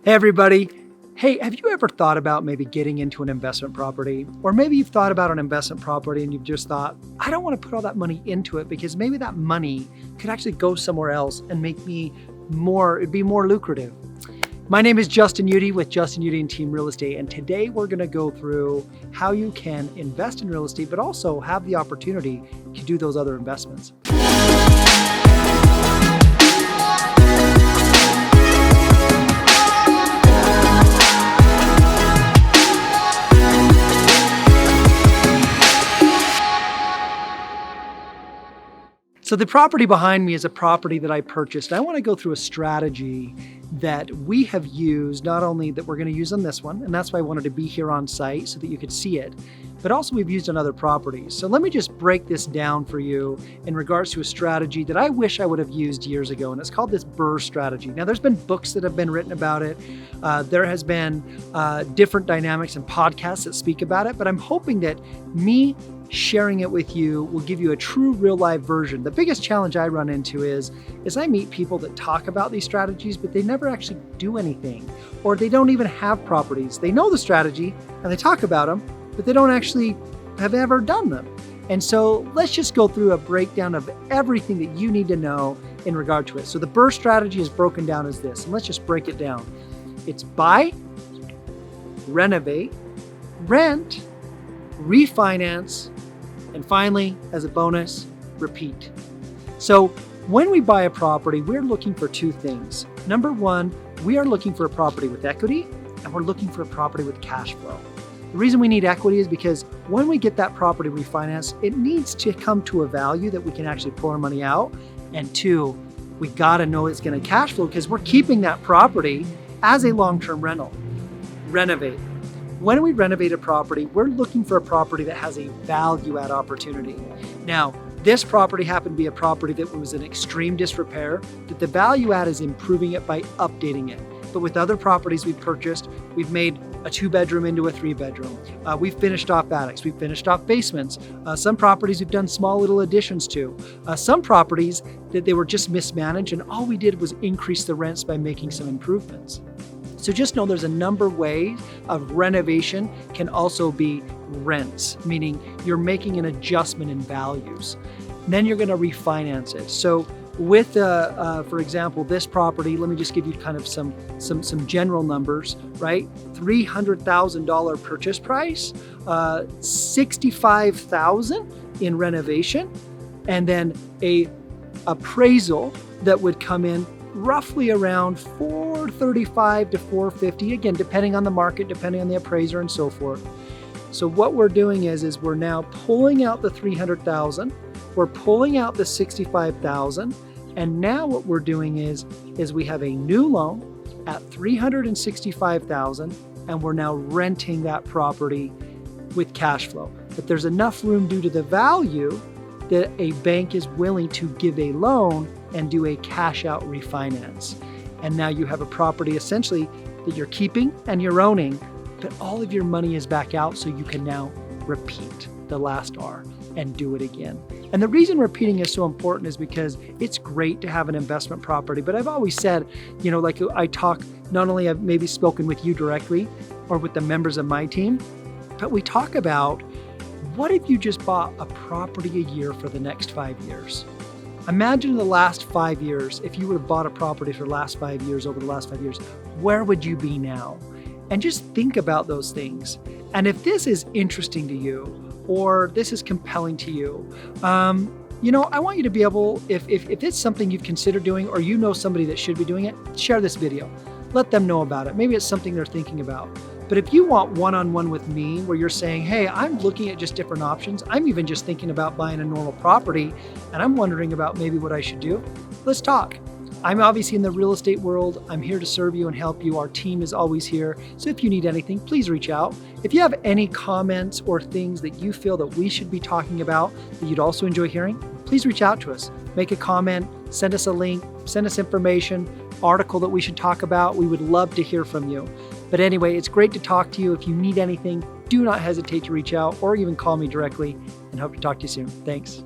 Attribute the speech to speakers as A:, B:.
A: Hey everybody. Hey, have you ever thought about maybe getting into an investment property? Or maybe you've thought about an investment property and you've just thought, I don't want to put all that money into it because maybe that money could actually go somewhere else and make me it'd be more lucrative. My name is Justin Udy with Justin Udy and Team Real Estate, and today we're going to go through how you can invest in real estate, but also have the opportunity to do those other investments. So the property behind me is a property that I purchased. I want to go through a strategy that we have used, not only that we're going to use on this one, and that's why I wanted to be here on site so that you could see it, but also we've used on other properties. So let me just break this down for you in regards to a strategy that I wish I would have used years ago, and it's called this BRRRR strategy. Now there's been books that have been written about it. There has been different dynamics and podcasts that speak about it, but I'm hoping that me sharing it with you will give you a true real life version. The biggest challenge I run into is I meet people that talk about these strategies, but they never actually do anything, or they don't even have properties. They know the strategy and they talk about them, but they don't actually have ever done them. And so let's just go through a breakdown of everything that you need to know in regard to it. So the BRRRR strategy is broken down as this, and let's just break it down. It's buy, renovate, rent, refinance, and finally, as a bonus, repeat. So when we buy a property, we're looking for two things. Number one, we are looking for a property with equity, and we're looking for a property with cash flow. The reason we need equity is because when we get that property refinanced, it needs to come to a value that we can actually pull our money out. And two, we gotta know it's gonna cash flow because we're keeping that property as a long-term rental. Renovate. When we renovate a property, we're looking for a property that has a value add opportunity. Now, this property happened to be a property that was in extreme disrepair, that the value add is improving it by updating it. But with other properties we've purchased, we've made a 2-bedroom into a 3-bedroom. We've finished off attics, we've finished off basements. Some properties we've done small little additions to. Some properties that they were just mismanaged, and all we did was increase the rents by making some improvements. So just know there's a number of ways of renovation can also be rents, meaning you're making an adjustment in values. Then you're going to refinance it. So with, for example, this property, let me just give you kind of some general numbers, right? $300,000 purchase price, $65,000 in renovation, and then a appraisal that would come in roughly around $435 to $450, again, depending on the market, depending on the appraiser and so forth. So what we're doing is we're now pulling out the $300,000, we're pulling out the $65,000, and now what we're doing is we have a new loan at $365,000, and we're now renting that property with cash flow. But there's enough room due to the value that a bank is willing to give a loan and do a cash out refinance. And now you have a property essentially that you're keeping and you're owning, but all of your money is back out, so you can now repeat the last R and do it again. And the reason repeating is so important is because it's great to have an investment property, but I've always said, like I talk, not only I've maybe spoken with you directly or with the members of my team, but we talk about, what if you just bought a property a year for the next 5 years? Imagine the last 5 years, if you would have bought a property for the last 5 years, over the last 5 years, where would you be now? And just think about those things. And if this is interesting to you, or this is compelling to you, I want you to be able, if it's something you've considered doing, or you know somebody that should be doing it, share this video. Let them know about it. Maybe it's something they're thinking about. But if you want one-on-one with me where you're saying, hey, I'm looking at just different options, I'm even just thinking about buying a normal property, and I'm wondering about maybe what I should do, let's talk. I'm obviously in the real estate world. I'm here to serve you and help you. Our team is always here. So if you need anything, please reach out. If you have any comments or things that you feel that we should be talking about that you'd also enjoy hearing, please reach out to us. Make a comment, send us a link, send us information, article that we should talk about. We would love to hear from you. But anyway, it's great to talk to you. If you need anything, do not hesitate to reach out or even call me directly, and hope to talk to you soon. Thanks.